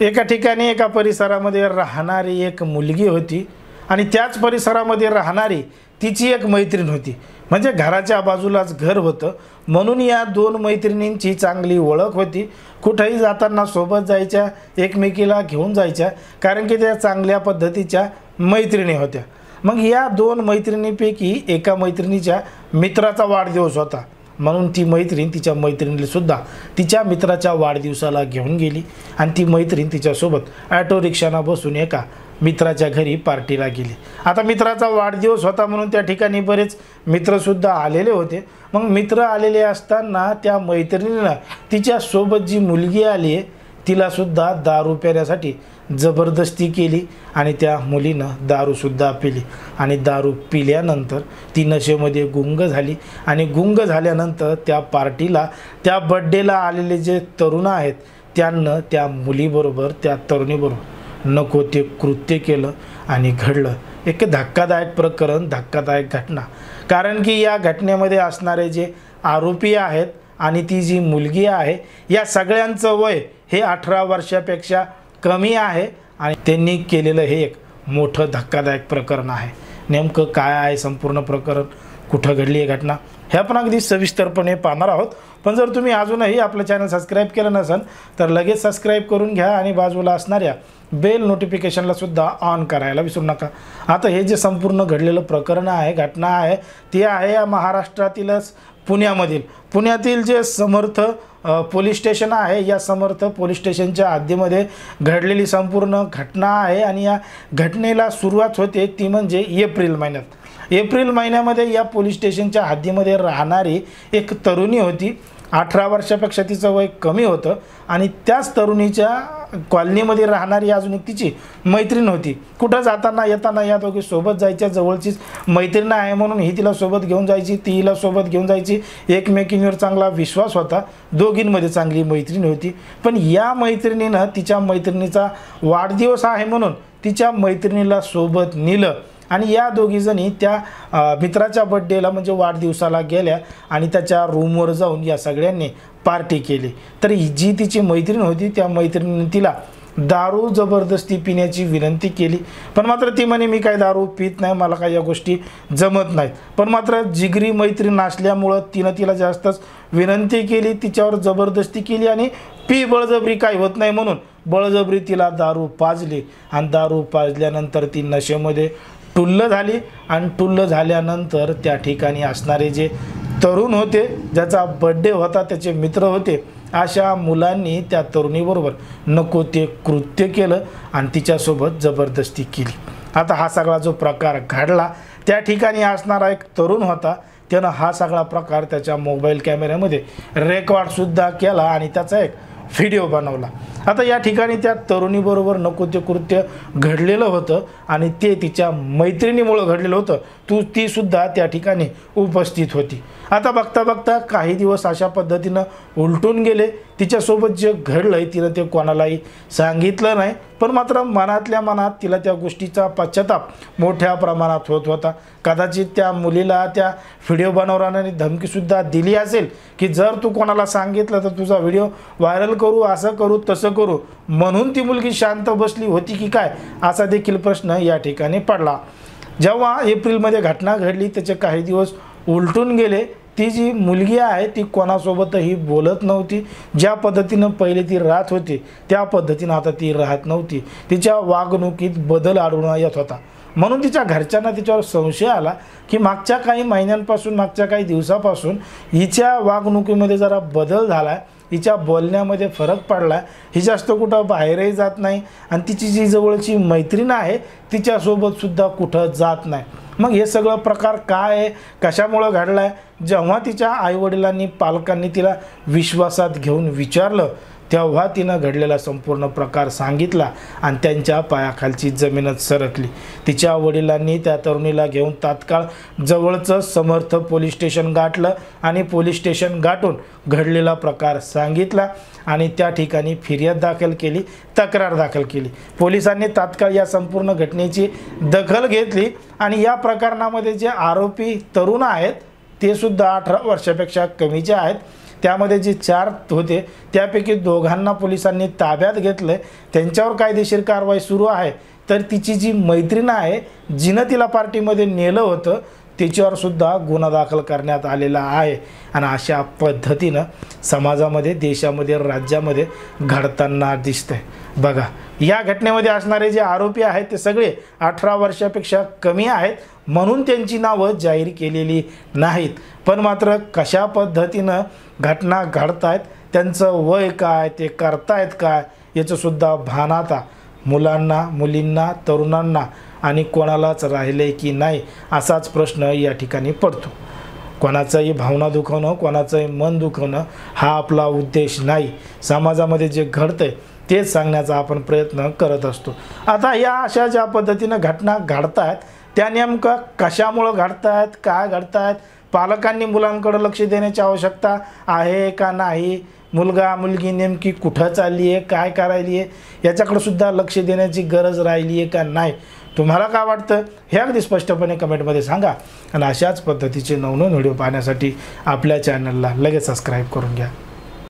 एका ठिकाणी एका परिसरामध्ये राहणारी एक मुलगी होती आणि त्याच परिसरामध्ये राहणारी तिची एक मैत्रीण होती। म्हणजे घराच्या बाजूलाच घर होतं, म्हणून या दोन मैत्रिणींची चांगली ओळख होती। कुठेही जाताना सोबत जायच्या, एकमेकीला घेऊन जायच्या, कारण की त्या चांगल्या पद्धतीच्या मैत्रिणी होत्या। मग या दोन मैत्रिणींपैकी एका मैत्रिणीच्या मित्राचा वाढदिवस होता, म्हणून ती मैत्रीण तिच्या मैत्रिणीला सुद्धा तिच्या मित्राच्या वाढदिवसाला घेऊन गेली आणि ती मैत्रीण तिच्यासोबत ऑटो रिक्षाने बसून एका मित्राच्या घरी पार्टीला गेली। आता मित्राचा वाढदिवस होता म्हणून त्या ठिकाणी बरेच मित्रसुद्धा आलेले होते। मग मित्र आलेले असताना त्या मैत्रिणीनं तिच्यासोबत जी मुलगी आली आहे तिलासुद्धा दारू पिण्यासाठी जबरदस्ती केली आणि त्या मुलीनं दारूसुद्धा पिली आणि दारू पिल्यानंतर ती नशेमध्ये गुंग झाली आणि गुंग झाल्यानंतर त्या पार्टीला, त्या बर्थडेला आलेले जे तरुण आहेत त्यांना त्या मुलीबरोबर, त्या तरुणीबरोबर नको ते कृत्य केलं आणि घडलं एक धक्कादायक प्रकरण, धक्कादायक घटना। कारण की या घटनेमध्ये असणारे जे आरोपी आहेत आणि ती जी मुलगी आहे या सगळ्यांचं वय हे 18 वर्षापेक्षा कमी आहे आणि त्यांनी केलेलं हे एक मोठं धक्कादायक प्रकरण आहे। नेमकं काय आहे संपूर्ण प्रकरण, कुठं घडली आहे घटना, हे आपण अगदी सविस्तरपणे पाहणार आहोत। पण जर तुम्ही अजूनही आपलं चॅनल सबस्क्राईब केलं नसेल तर लगेच सबस्क्राईब करून घ्या आणि बाजूला असणाऱ्या बेल नोटिफिकेशनला सुद्धा ऑन करायला विसरू नका। आता हे जे संपूर्ण घडलेलं प्रकरण आहे, घटना आहे, ती आहे या महाराष्ट्रातीलच पुण्यातील जे समर्थ पोलीस स्टेशन आहे, या समर्थ पोलीस स्टेशनच्या हद्दीमध्ये घडलेली संपूर्ण घटना आहे आणि या घटनेला सुरुवात होते ती म्हणजे एप्रिल महिन्यात। एप्रिल महिन्यामध्ये या पोलीस स्टेशनच्या हद्दीमध्ये राहणारी एक तरुणी होती। 18 वर्षापेक्षा तिचं वय कमी होतं आणि त्याच तरुणीच्या कॉलनीमध्ये राहणारी अजून एक तिची मैत्रीण होती। कुठं जाताना येताना या दोघी सोबत जायच्या, जवळचीच मैत्रीण आहे म्हणून ही तिला सोबत घेऊन जायची, ती हिला सोबत घेऊन जायची। एकमेकींवर चांगला विश्वास होता, दोघींमध्ये चांगली मैत्रीण होती। पण या मैत्रिणीनं तिच्या मैत्रिणीचा वाढदिवस आहे म्हणून तिच्या मैत्रिणीला सोबत नेलं आणि या दोघीजणी त्या मित्राच्या बर्थडेला म्हणजे वाढदिवसाला गेल्या आणि त्याच्या रूमवर जाऊन या सगळ्यांनी पार्टी केली। तर जी तिची मैत्रीण होती त्या मैत्रिणीने तिला दारू जबरदस्ती पिण्याची विनंती केली, पण मात्र ती म्हणे मी काय दारू पित नाही, मला काय या गोष्टी जमत नाहीत। पण मात्र जिगरी मैत्रीण असल्यामुळं तिनं तिला जास्तच विनंती केली, तिच्यावर जबरदस्ती केली आणि पी बळजबरी काय होत नाही म्हणून बळजबरी तिला दारू पाजली आणि दारू पाजल्यानंतर ती नशेमध्ये टुल्ल झाली आणि टुल्ल झाल्यानंतर त्या ठिकाणी असणारे जे तरुण होते, ज्याचा बर्थडे होता, त्याचे मित्र होते, अशा मुलांनी त्या तरुणीबरोबर नको ते कृत्य केलं आणि तिच्यासोबत जबरदस्ती केली। आता हा सगळा जो प्रकार घडला त्या ठिकाणी असणारा एक तरुण होता, त्यानं हा सगळा प्रकार त्याच्या मोबाईल कॅमेऱ्यामध्ये रेकॉर्डसुद्धा केला आणि त्याचा एक व्हिडिओ बनवला। आता या ठिकाणी त्या तरुणीबरोबर नको ते कृत्य घडलेलं होतं आणि ते तिच्या मैत्रिणीमुळे घडलेलं होतं। ती सुद्धा त्या ठिकाणी उपस्थित होती। आता बघता बघता काही दिवस अशा पद्धतीनं उलटून गेले। तिच्यासोबत जे घडलंय तिनं ते कोणालाही सांगितलं नाही, पण मात्र मनातल्या मनात तिला त्या गोष्टीचा पश्चाताप मोठ्या प्रमाणात होत होता। कदाचित त्या मुलीला त्या व्हिडिओ बनवणाऱ्याने धमकीसुद्धा दिली असेल की जर तू कोणाला सांगितलं तर तुझा व्हिडिओ व्हायरल करू, असं करू, तसं करू, म्हणून ती मुलगी शांत बसली होती की काय असा देखील प्रश्न या ठिकाणी पडला। जेव्हा एप्रिलमध्ये घटना घडली त्याचे काही दिवस उलटून गेले। ती जी मुलगी आहे ती कोणासोबतही बोलत नव्हती। ज्या पद्धतीनं पहिले ती राहत होती त्या पद्धतीनं आता ती राहत नव्हती। तिच्या वागणुकीत बदल आढळून येत होता, म्हणून तिच्या घरच्यांना तिच्यावर संशय आला की मागच्या काही महिन्यांपासून, मागच्या काही दिवसापासून हिच्या वागणुकीमध्ये जरा बदल झाला, हिच्या बोलण्यामध्ये फरक पडला, ही जास्त कुठं बाहेरही जात नाही आणि तिची जी जवळची मैत्रीण आहे तिच्यासोबत सुद्धा कुठं जात नाही। मग हे सगळं प्रकार काय आहे, कशामुळे घडला आहे? जेव्हा तिच्या आईवडिलांनी, पालकांनी तिला विश्वासात घेऊन विचारलं तेव्हा तिनं घडलेला संपूर्ण प्रकार सांगितला आणि त्यांच्या पायाखालची जमीनच सरकली। तिच्या वडिलांनी त्या तरुणीला घेऊन तात्काळ जवळचं समर्थ पोलीस स्टेशन गाठलं आणि पोलीस स्टेशन गाठून घडलेला प्रकार सांगितला आणि त्या ठिकाणी फिर्याद दाखल केली, तक्रार दाखल केली। पोलिसांनी तात्काळ या संपूर्ण घटनेची दखल घेतली आणि या प्रकरणामध्ये जे आरोपी तरुण आहेत ते सुद्धा 18 वर्षापेक्षा कमीचे आहेत. त्यामध्ये जे 4 होते त्यापैकी दोघांना पोलिसांनी ताब्यात घेतलं. त्यांच्यावर कायदेशीर कारवाई सुरू आहे. तर तिची जी मैत्रीण आहे जिनं तिला पार्टीमध्ये नेलं होतं त्याच्यावर सुद्धा गुन्हा दाखल करण्यात आलेला आहे. आणि अशा पद्धतीनं समाजामध्ये, देशामध्ये, राज्यामध्ये घडताना दिसतंय. बघा, या घटनेमध्ये असणारे जे आरोपी आहेत ते सगळे 18 वर्षापेक्षा कमी आहेत म्हणून त्यांची नावं जाहीर केलेली नाहीत. पण मात्र कशा पद्धतीनं घटना घडतायत, त्यांचं वय काय, ते करतायत काय, याचंसुद्धा भान आता मुलांना, मुलींना, तरुणांना आणि कोणालाच राहिले की नाही असाच प्रश्न या ठिकाणी पडतो. कोणाचाही भावना दुखवणं, कोणाचंही मन दुखवणं हा आपला उद्देश नाही. समाजामध्ये जे घडतंय तेच सांगण्याचा आपण प्रयत्न करत असतो. आता या अशा ज्या पद्धतीनं घटना घडतायत त्या नेमकं कशामुळं घडतायत, काय घडतायत, पालकांनी मुलांकडे लक्ष देण्याची आवश्यकता आहे का नाही, मुलगा मुलगी नेमकी कुठं चालली आहे, काय करायली आहे, याच्याकडे सुद्धा लक्ष देण्याची गरज राहिली आहे का नाही, तुम्हाला काय वाटतं हे अगदी स्पष्टपणे कमेंटमध्ये सांगा. आणि अशाच पद्धतीचे नवनवीन व्हिडिओ पाहण्यासाठी आपल्या चॅनलला लगेच सबस्क्राईब करून घ्या.